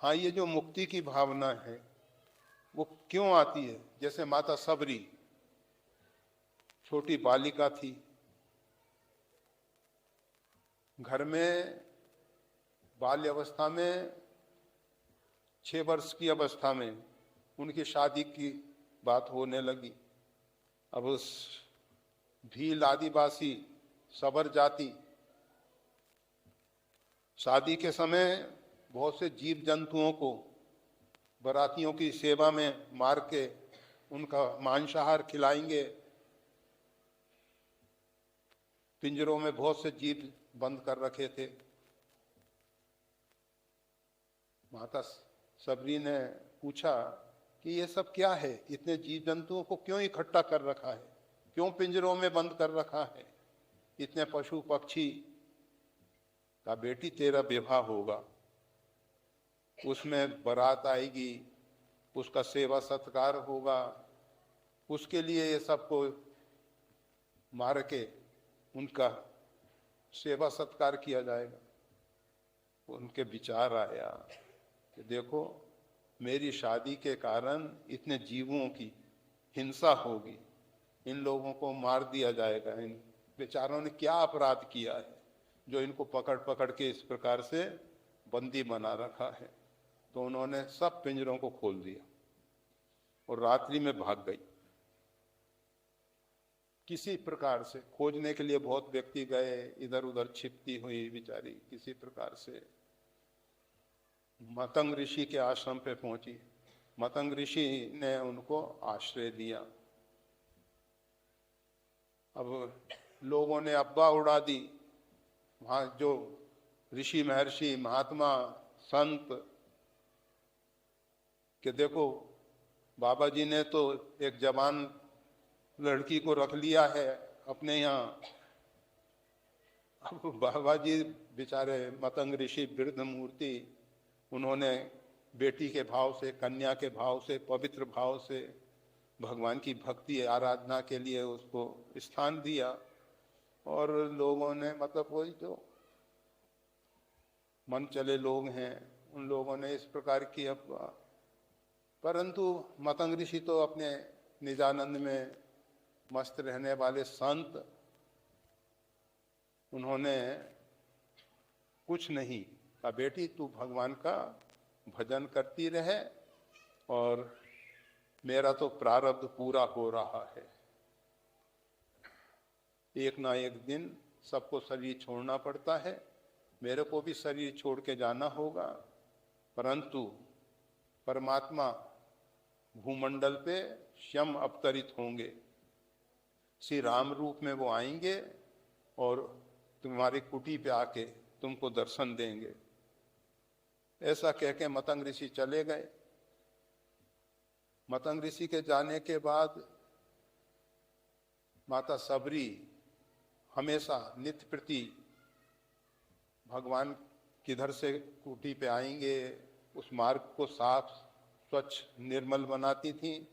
हाँ, ये जो मुक्ति की भावना है वो क्यों आती है? जैसे माता सबरी छोटी बालिका थी, घर में बाल्य अवस्था में 6 वर्ष की अवस्था में उनकी शादी की बात होने लगी। अब उस भील आदिवासी सबर जाति शादी के समय बहुत से जीव जंतुओं को बरातियों की सेवा में मार के उनका मांसाहार खिलाएंगे। पिंजरों में बहुत से जीव बंद कर रखे थे। माता सबरी ने पूछा कि ये सब क्या है, इतने जीव जंतुओं को क्यों इकट्ठा कर रखा है, क्यों पिंजरों में बंद कर रखा है, इतने पशु पक्षी का? बेटी तेरा विवाह होगा, उसमें बारात आएगी, उसका सेवा सत्कार होगा, उसके लिए ये सबको मार के उनका सेवा सत्कार किया जाएगा। उनके विचार आया कि देखो, मेरी शादी के कारण इतने जीवों की हिंसा होगी, इन लोगों को मार दिया जाएगा। इन बेचारों ने क्या अपराध किया है जो इनको पकड़ पकड़ के इस प्रकार से बंदी बना रखा है? तो उन्होंने सब पिंजरों को खोल दिया और रात्रि में भाग गई। किसी प्रकार से खोजने के लिए बहुत व्यक्ति गए, इधर उधर छिपती हुई बेचारी किसी प्रकार से मतंग ऋषि के आश्रम पे पहुंची। मतंग ऋषि ने उनको आश्रय दिया। अब लोगों ने अब्बा उड़ा दी, वहां जो ऋषि महर्षि महात्मा संत, कि देखो बाबा जी ने तो एक जवान लड़की को रख लिया है अपने यहाँ। अब बाबा जी बेचारे मतंग ऋषि वृद्ध मूर्ति, उन्होंने बेटी के भाव से, कन्या के भाव से, पवित्र भाव से भगवान की भक्ति आराधना के लिए उसको स्थान दिया। और लोगों ने, मतलब वही जो मन चले लोग हैं, उन लोगों ने इस प्रकार की अफवाह। परंतु मतंग ऋषि तो अपने निजानंद में मस्त रहने वाले संत, उन्होंने कुछ नहीं कहा। बेटी तू भगवान का भजन करती रहे और मेरा तो प्रारब्ध पूरा हो रहा है। एक ना एक दिन सबको शरीर छोड़ना पड़ता है, मेरे को भी शरीर छोड़ के जाना होगा। परंतु परमात्मा भूमंडल पे स्वयं अवतरित होंगे, श्री राम रूप में वो आएंगे और तुम्हारी कुटी पे आके तुमको दर्शन देंगे। ऐसा कह के मतंग ऋषि चले गए। मतंग ऋषि के जाने के बाद माता सबरी हमेशा नित्य प्रति भगवान किधर से कुटी पे आएंगे उस मार्ग को साफ स्वच्छ निर्मल बनाती थी।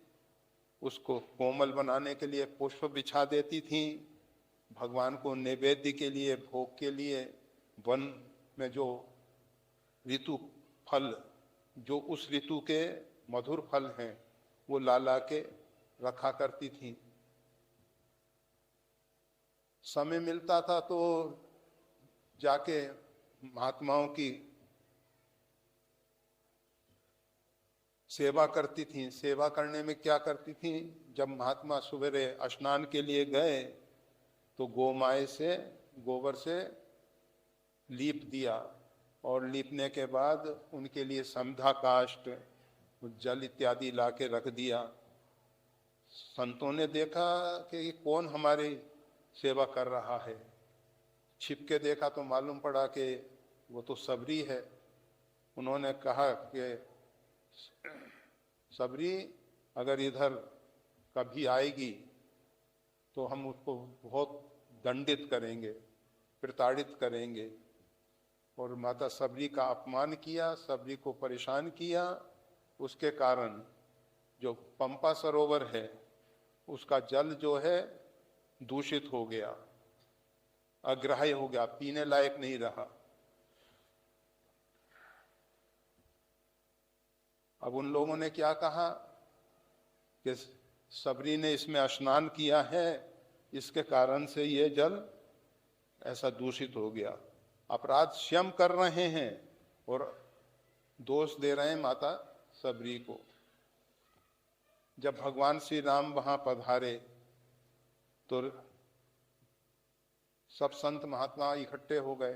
उसको कोमल बनाने के लिए पुष्प बिछा देती थी। भगवान को नैवेद्य के लिए, भोग के लिए वन में जो ऋतु फल, जो उस ऋतु के मधुर फल हैं, वो ला ला के रखा करती थी। समय मिलता था तो जाके महात्माओं की सेवा करती थी। सेवा करने में क्या करती थी, जब महात्मा सवेरे स्नान के लिए गए तो गोमाय से, गोबर से लीप दिया और लीपने के बाद उनके लिए संध्या काष्ठ, जल इत्यादि ला के रख दिया। संतों ने देखा कि कौन हमारी सेवा कर रहा है। छिप के देखा तो मालूम पड़ा कि वो तो सबरी है। उन्होंने कहा कि सबरी अगर इधर कभी आएगी तो हम उसको बहुत दंडित करेंगे, प्रताड़ित करेंगे। और माता सबरी का अपमान किया, सबरी को परेशान किया। उसके कारण जो पंपा सरोवर है उसका जल जो है दूषित हो गया, अग्राह्य हो गया, पीने लायक नहीं रहा। अब उन लोगों ने क्या कहा कि सबरी ने इसमें स्नान किया है, इसके कारण से ये जल ऐसा दूषित हो गया। अपराध स्वयं कर रहे हैं और दोष दे रहे हैं माता सबरी को। जब भगवान श्री राम वहां पधारे तो सब संत महात्मा इकट्ठे हो गए,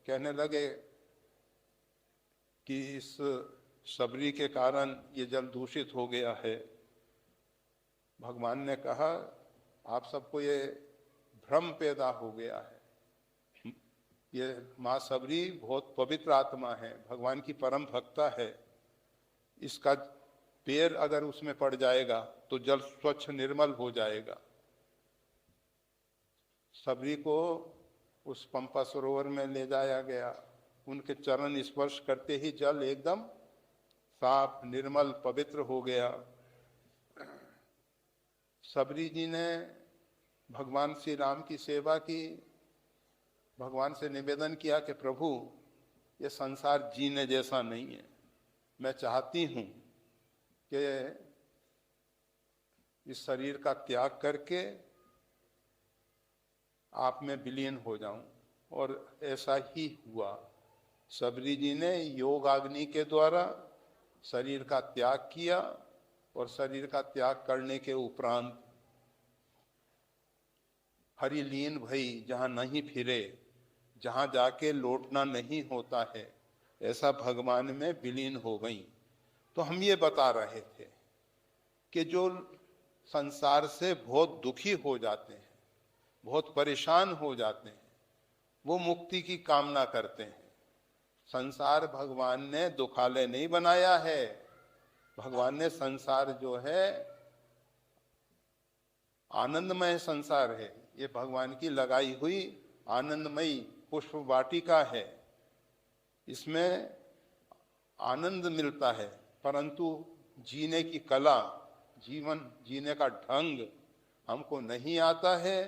कहने लगे कि इस सबरी के कारण ये जल दूषित हो गया है। भगवान ने कहा, आप सबको ये भ्रम पैदा हो गया है। ये माँ सबरी बहुत पवित्र आत्मा है, भगवान की परम भक्ता है। इसका पैर अगर उसमें पड़ जाएगा तो जल स्वच्छ निर्मल हो जाएगा। सबरी को उस पंपा सरोवर में ले जाया गया, उनके चरण स्पर्श करते ही जल एकदम साफ निर्मल पवित्र हो गया। सबरी जी ने भगवान श्री राम की सेवा की, भगवान से निवेदन किया कि प्रभु ये संसार जीने जैसा नहीं है, मैं चाहती हूँ कि इस शरीर का त्याग करके आप में विलीन हो जाऊं। और ऐसा ही हुआ। सबरी जी ने योगाग्नि के द्वारा शरीर का त्याग किया और शरीर का त्याग करने के उपरांत हरिलीन भई, जहाँ नहीं फिरे, जहाँ जाके लौटना नहीं होता है, ऐसा भगवान में विलीन हो गई। तो हम ये बता रहे थे कि जो संसार से बहुत दुखी हो जाते हैं, बहुत परेशान हो जाते हैं, वो मुक्ति की कामना करते हैं। संसार भगवान ने दुखालय नहीं बनाया है। भगवान ने संसार जो है आनंदमय संसार है, ये भगवान की लगाई हुई आनंदमयी पुष्प वाटिका है। इसमें आनंद मिलता है, परंतु जीने की कला, जीवन जीने का ढंग हमको नहीं आता है।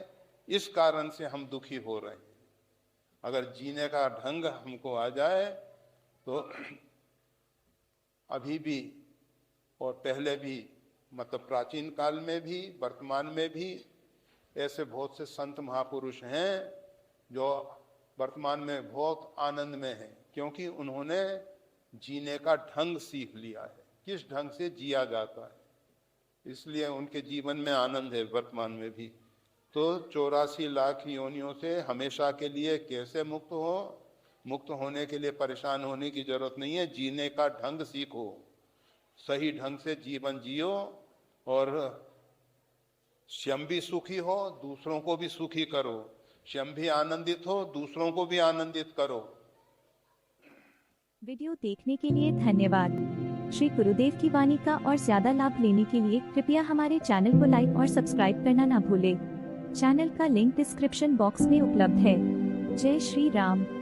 इस कारण से हम दुखी हो रहे हैं। अगर जीने का ढंग हमको आ जाए तो अभी भी और पहले भी, मतलब प्राचीन काल में भी, वर्तमान में भी ऐसे बहुत से संत महापुरुष हैं जो वर्तमान में बहुत आनंद में हैं, क्योंकि उन्होंने जीने का ढंग सीख लिया है, किस ढंग से जिया जाता है। इसलिए उनके जीवन में आनंद है वर्तमान में भी। तो 84 लाख योनियों से हमेशा के लिए कैसे मुक्त हो? मुक्त होने के लिए परेशान होने की जरूरत नहीं है, जीने का ढंग सीखो, सही ढंग से जीवन जियो और स्वयं भी सुखी हो, दूसरों को भी सुखी करो। स्वयं भी आनंदित हो, दूसरों को भी आनंदित करो। वीडियो देखने के लिए धन्यवाद। श्री गुरुदेव की वाणी का और ज्यादा लाभ लेने के लिए कृपया हमारे चैनल को लाइक और सब्सक्राइब करना ना भूलें। चैनल का लिंक डिस्क्रिप्शन बॉक्स में उपलब्ध है। जय श्री राम।